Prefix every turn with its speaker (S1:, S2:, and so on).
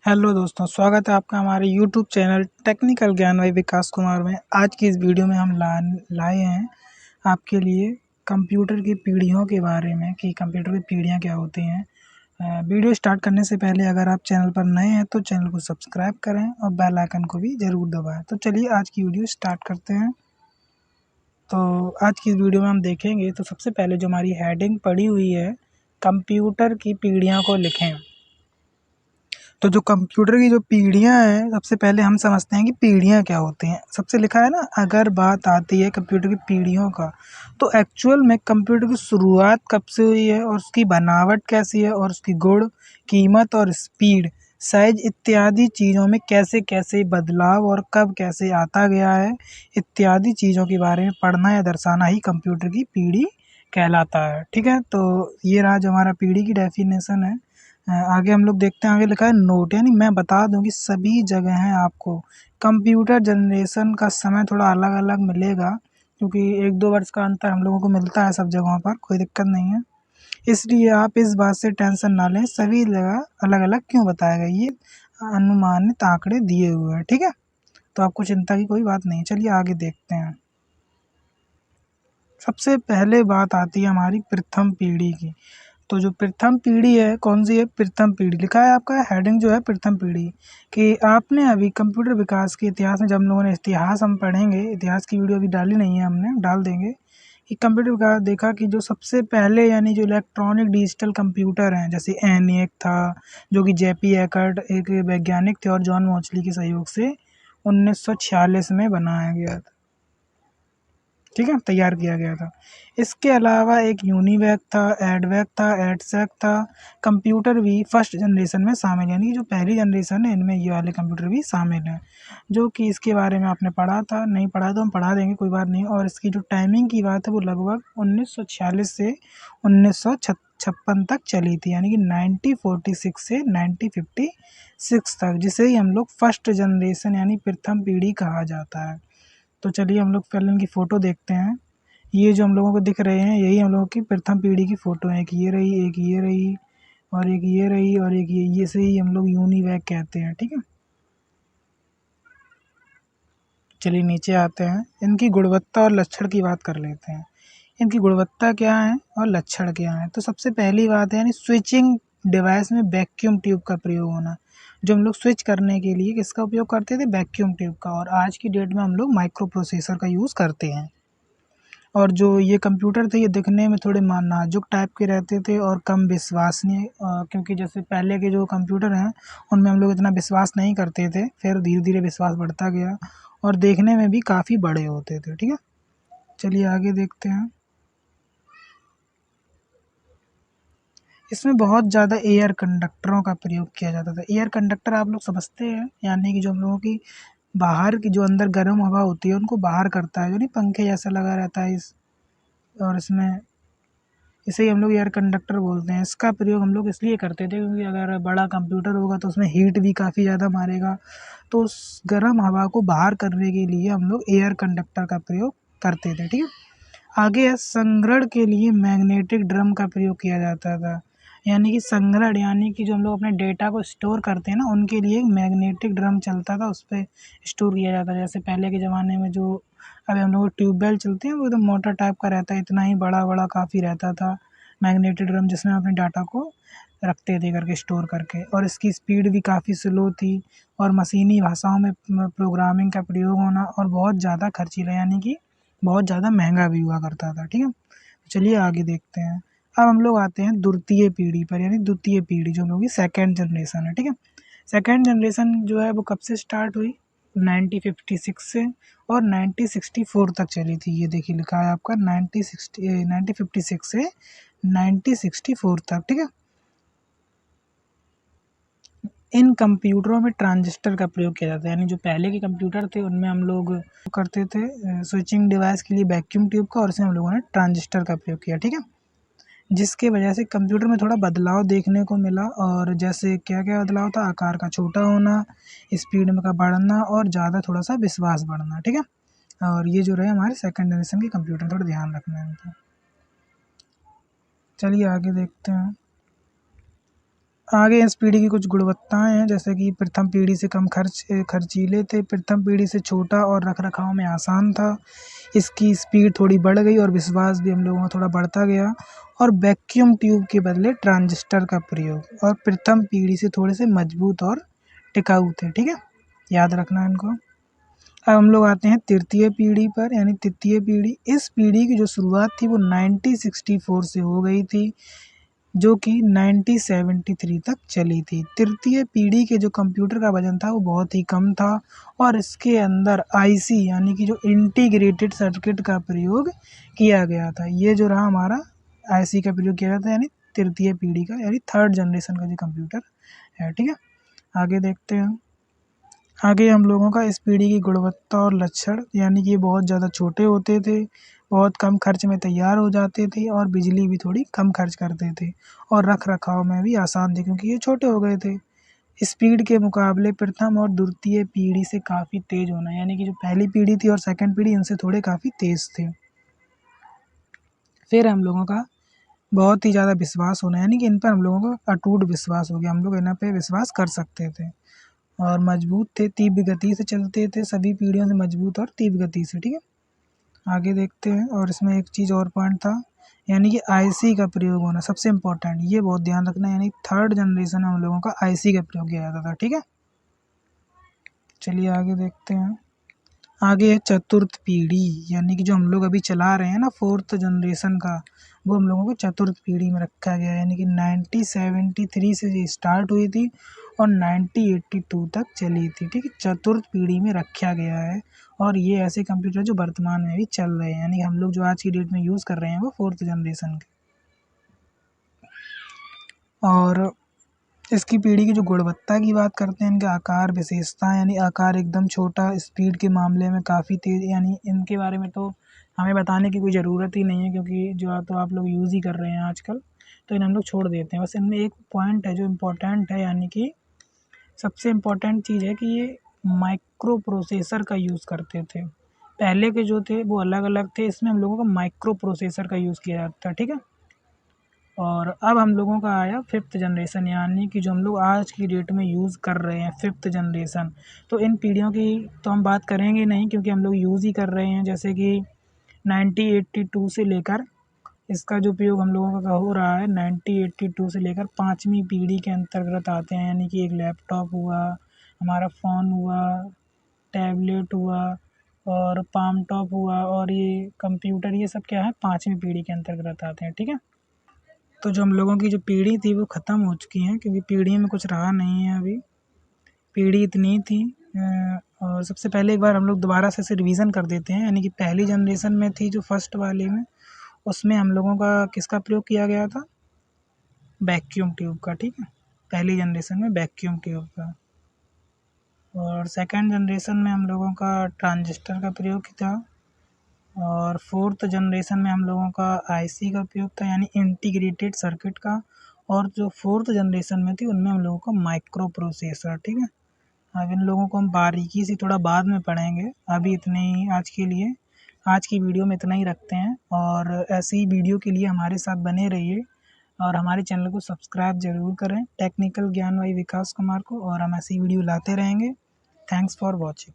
S1: Hello दोस्तों, स्वागत है आपका हमारे यूट्यूब चैनल टेक्निकल ज्ञान भाई विकास कुमार में। आज की इस वीडियो में हम लाए हैं आपके लिए कंप्यूटर की पीढ़ियों के बारे में कि कंप्यूटर की पीढ़ियाँ क्या होती हैं। वीडियो स्टार्ट करने से पहले अगर आप चैनल पर नए हैं तो चैनल को सब्सक्राइब करें और बेल आइकन को भी ज़रूर दबाएं। तो चलिए आज की वीडियो स्टार्ट करते हैं। तो आज की इस वीडियो में हम देखेंगे तो सबसे पहले जो हमारी हेडिंग पड़ी हुई है, कंप्यूटर की पीढ़ियाँ को लिखें। तो जो कंप्यूटर की जो पीढ़ियाँ हैं, सबसे पहले हम समझते हैं कि पीढ़ियाँ क्या होती हैं। सबसे लिखा है ना, अगर बात आती है कंप्यूटर की पीढ़ियों का, तो एक्चुअल में कंप्यूटर की शुरुआत कब से हुई है और उसकी बनावट कैसी है और उसकी गुण, कीमत और स्पीड, साइज इत्यादि चीज़ों में कैसे कैसे बदलाव और कब कैसे आता गया है, इत्यादि चीज़ों के बारे में पढ़ना या दर्शाना ही कंप्यूटर की पीढ़ी कहलाता है। ठीक है, तो ये रहा जो हमारा पीढ़ी की डेफिनेशन है। आगे हम लोग देखते हैं, आगे लिखा है नोट, यानी मैं बता दूं कि सभी जगह हैं आपको कंप्यूटर जनरेशन का समय थोड़ा अलग अलग मिलेगा, क्योंकि 1-2 वर्ष का अंतर हम लोगों को मिलता है सब जगहों पर, कोई दिक्कत नहीं है। इसलिए आप इस बात से टेंशन ना लें, सभी जगह अलग अलग क्यों बताया गया, ये अनुमानित आंकड़े दिए हुए हैं। ठीक है, तो आपको चिंता की कोई बात नहीं। चलिए आगे देखते हैं। सबसे पहले बात आती है हमारी प्रथम पीढ़ी की। तो जो प्रथम पीढ़ी है, कौन सी है? प्रथम पीढ़ी लिखा है आपका हेडिंग जो है प्रथम पीढ़ी। कि आपने अभी कंप्यूटर विकास के इतिहास में, जब हम लोगों ने इतिहास हम पढ़ेंगे, इतिहास की वीडियो अभी डाली नहीं है हमने, डाल देंगे, कि कंप्यूटर विकास देखा कि जो सबसे पहले यानी जो इलेक्ट्रॉनिक डिजिटल कंप्यूटर हैं, जैसे ENIAC था, जो कि JP एकर्ट एक वैज्ञानिक थे और जॉन मोचली के सहयोग से 1946 में बनाया गया था। ठीक है, तैयार किया गया था। इसके अलावा एक यूनिवैक था, एडवैक था, एडसैक था। कंप्यूटर भी फर्स्ट जनरेशन में शामिल, यानी जो पहली जनरेशन है इनमें ये वाले कंप्यूटर भी शामिल हैं, जो कि इसके बारे में आपने पढ़ा था। नहीं पढ़ा तो हम पढ़ा देंगे, कोई बात नहीं। और इसकी जो टाइमिंग की बात है वो लगभग 1946 से 1956 तक चली थी, यानी कि 1946 से 1956 तक, जिसे ही हम लोग फर्स्ट जनरेशन यानी प्रथम पीढ़ी कहा जाता है। तो चलिए हम लोग पहले इनकी फ़ोटो देखते हैं। ये जो हम लोगों को दिख रहे हैं, यही हम लोगों की प्रथम पीढ़ी की फ़ोटो है। एक ये रही, एक ये रही, और एक ये रही, और एक ये से ही हम लोग यूनिवैक कहते हैं। ठीक है, चलिए नीचे आते हैं, इनकी गुणवत्ता और लक्षण की बात कर लेते हैं। इनकी गुणवत्ता क्या है और लक्षण क्या है? तो सबसे पहली बात है, यानी स्विचिंग डिवाइस में वैक्यूम ट्यूब का प्रयोग होना। जो हम लोग स्विच करने के लिए किसका उपयोग करते थे? वैक्यूम ट्यूब का। और आज की डेट में हम लोग माइक्रो प्रोसेसर का यूज़ करते हैं। और जो ये कंप्यूटर थे, ये दिखने में थोड़े नाजुक टाइप के रहते थे और कम विश्वसनीय, क्योंकि जैसे पहले के जो कंप्यूटर हैं उनमें हम लोग इतना विश्वास नहीं करते थे, फिर धीरे धीरे विश्वास बढ़ता गया और देखने में भी काफ़ी बड़े होते थे। ठीक है, चलिए आगे देखते हैं। इसमें बहुत ज़्यादा एयर कंडक्टरों का प्रयोग किया जाता था। एयर कंडक्टर आप लोग समझते हैं, यानी कि जो हम लोगों की बाहर की जो अंदर गर्म हवा होती है उनको बाहर करता है, जो नहीं पंखे जैसा लगा रहता है इस, और इसमें इसे ही हम लोग एयर कंडक्टर बोलते हैं। इसका प्रयोग हम लोग इसलिए करते थे क्योंकि अगर बड़ा कंप्यूटर होगा तो उसमें हीट भी काफ़ी ज़्यादा मारेगा, तो उस गर्म हवा को बाहर करने के लिए हम लोग एयर कंडक्टर का प्रयोग करते थे। ठीक है, आगे है संग्रहण के लिए मैग्नेटिक ड्रम का प्रयोग किया जाता था। यानी कि संग्रहण, यानी कि जो हम लोग अपने डेटा को स्टोर करते हैं ना, उनके लिए एक मैग्नेटिक ड्रम चलता था, उस पर स्टोर किया जाता था। जैसे पहले के ज़माने में जो अभी हम लोग ट्यूबवेल चलते हैं वो एकदम मोटर टाइप का रहता है, इतना ही बड़ा बड़ा काफ़ी रहता था मैग्नेटिक ड्रम, जिसमें अपने डाटा को रखते थे करके, स्टोर करके। और इसकी स्पीड भी काफ़ी स्लो थी और मशीनी भाषाओं में प्रोग्रामिंग का प्रयोग होना और बहुत ज़्यादा खर्चीला, यानी कि बहुत ज़्यादा महंगा भी हुआ करता था। ठीक है, तो चलिए आगे देखते हैं। अब हम लोग आते हैं द्वितीय पीढ़ी पर, यानी द्वितीय पीढ़ी जो हम लोग की सेकेंड जनरेशन है। ठीक है, सेकेंड जनरेशन जो है वो कब से स्टार्ट हुई? 1956 से और 1964 तक चली थी। ये देखिए लिखा है आपका 1956 से 1964 तक। ठीक है, इन कंप्यूटरों में ट्रांजिस्टर का प्रयोग किया जाता है, यानी जो पहले के कंप्यूटर थे उनमें हम लोग करते थे स्विचिंग डिवाइस के लिए वैक्यूम ट्यूब का, और इसमें हम लोगों ने ट्रांजिस्टर का प्रयोग किया। ठीक है, जिसके वजह से कंप्यूटर में थोड़ा बदलाव देखने को मिला। और जैसे क्या क्या बदलाव था? आकार का छोटा होना, स्पीड में का बढ़ना और ज़्यादा थोड़ा सा विश्वास बढ़ना। ठीक है, और ये जो रहे हमारे सेकंड जनरेशन के कंप्यूटर, थोड़ा ध्यान रखना है इनको। चलिए आगे देखते हैं। आगे इस पीढ़ी की कुछ गुणवत्ताएं हैं, जैसे कि प्रथम पीढ़ी से कम खर्चीले थे, प्रथम पीढ़ी से छोटा और रखरखाव में आसान था, इसकी स्पीड थोड़ी बढ़ गई और विश्वास भी हम लोगों का थोड़ा बढ़ता गया, और वैक्यूम ट्यूब के बदले ट्रांजिस्टर का प्रयोग, और प्रथम पीढ़ी से थोड़े से मजबूत और टिकाऊ थे। ठीक है, याद रखना इनको। अब हम लोग आते हैं तृतीय पीढ़ी पर, यानी तृतीय पीढ़ी। इस पीढ़ी की जो शुरुआत थी वो 1964 से हो गई थी, जो कि 1973 तक चली थी। तृतीय पीढ़ी के जो कंप्यूटर का वजन था वो बहुत ही कम था, और इसके अंदर आईसी यानी कि जो इंटीग्रेटेड सर्किट का प्रयोग किया गया था। ये जो रहा हमारा आईसी का प्रयोग किया जाता है, यानी तृतीय पीढ़ी का, यानी थर्ड जनरेशन का जो कंप्यूटर है। ठीक है, आगे देखते हैं। आगे हम लोगों का इस पीढ़ी की गुणवत्ता और लक्षण, यानी कि ये बहुत ज़्यादा छोटे होते थे, बहुत कम खर्च में तैयार हो जाते थे, और बिजली भी थोड़ी कम खर्च करते थे, और रख रखाव में भी आसान थे क्योंकि ये छोटे हो गए थे। स्पीड के मुकाबले प्रथम और द्वितीय पीढ़ी से काफ़ी तेज होना, यानी कि जो पहली पीढ़ी थी और सेकंड पीढ़ी इनसे थोड़े काफ़ी तेज थे। फिर हम लोगों का बहुत ही ज़्यादा विश्वास होना, यानी कि इन पर हम लोगों का अटूट विश्वास हो गया, हम लोग इन पे विश्वास कर सकते थे। और मजबूत थे, तीव्र गति से चलते थे, सभी पीढ़ियों से मजबूत और तीव्र गति से। ठीक है, आगे देखते हैं। और इसमें एक चीज़ और पॉइंट था, यानी कि आईसी का प्रयोग होना सबसे इम्पोर्टेंट, ये बहुत ध्यान रखना, यानी थर्ड जनरेशन में हम लोगों का आईसी का प्रयोग किया जाता था। ठीक है, चलिए आगे देखते हैं। आगे है चतुर्थ पीढ़ी, यानी कि जो हम लोग अभी चला रहे हैं ना फोर्थ जनरेशन का, वो हम लोगों को चतुर्थ पीढ़ी में रखा गया है, यानी कि 1973 से ये स्टार्ट हुई थी और 1982 तक चली थी। ठीक है, चतुर्थ पीढ़ी में रखा गया है, और ये ऐसे कंप्यूटर जो वर्तमान में भी चल रहे हैं, यानी कि हम लोग जो आज की डेट में यूज़ कर रहे हैं वो फोर्थ जनरेशन के। और इसकी पीढ़ी की जो गुणवत्ता की बात करते हैं, इनका आकार विशेषता, यानी आकार एकदम छोटा, स्पीड के मामले में काफ़ी तेज़, यानी इनके बारे में तो हमें बताने की कोई ज़रूरत ही नहीं है क्योंकि जो तो आप लोग यूज़ ही कर रहे हैं आजकल, तो इन्हें हम लोग छोड़ देते हैं। बस इनमें एक पॉइंट है जो इम्पोर्टेंट है, यानी कि सबसे इम्पोर्टेंट चीज़ है कि ये माइक्रो प्रोसेसर का यूज़ करते थे। पहले के जो थे वो अलग अलग थे, इसमें हम लोगों का माइक्रो प्रोसेसर का यूज़ किया जाता है। ठीक है, और अब हम लोगों का आया फिफ्थ जनरेशन, यानी कि जो हम लोग आज की डेट में यूज़ कर रहे हैं फिफ्थ जनरेशन। तो इन पीढ़ियों की तो हम बात करेंगे नहीं क्योंकि हम लोग यूज़ ही कर रहे हैं, जैसे कि 1982 से लेकर इसका जो उपयोग हम लोगों का हो रहा है 1982 से लेकर पाँचवीं पीढ़ी के अंतर्गत आते हैं, यानी कि एक लैपटॉप हुआ, हमारा फ़ोन हुआ, टैबलेट हुआ, और पाम टॉप हुआ, और ये कंप्यूटर, ये सब क्या है पाँचवीं पीढ़ी के अंतर्गत आते हैं। ठीक है, तो जो हम लोगों की जो पीढ़ी थी वो ख़त्म हो चुकी है क्योंकि पीढ़ी में कुछ रहा नहीं है अभी, पीढ़ी इतनी थी। और सबसे पहले एक बार हम लोग दोबारा से इसे रिवीजन कर देते हैं, यानी कि पहली जनरेशन में थी जो फर्स्ट वाली में, उसमें हम लोगों का किसका प्रयोग किया गया था, वैक्यूम ट्यूब का। ठीक है, पहली जनरेशन में वैक्यूम ट्यूब का, और सेकंड जनरेशन में हम लोगों का ट्रांजिस्टर का प्रयोग था, और फोर्थ जनरेशन में हम लोगों का आईसी का उपयोग था, यानी इंटीग्रेटेड सर्किट का, और जो फोर्थ जनरेशन में थी उनमें हम लोगों का माइक्रो प्रोसेसर। ठीक है, अब इन लोगों को हम बारीकी से थोड़ा बाद में पढ़ेंगे, अभी इतने ही आज के लिए, आज की वीडियो में इतना ही रखते हैं। और ऐसी ही वीडियो के लिए हमारे साथ बने रहिए, और हमारे चैनल को सब्सक्राइब ज़रूर करें, टेक्निकल ज्ञान वाई विकास कुमार को, और हम ऐसी वीडियो लाते रहेंगे। Thanks for watching.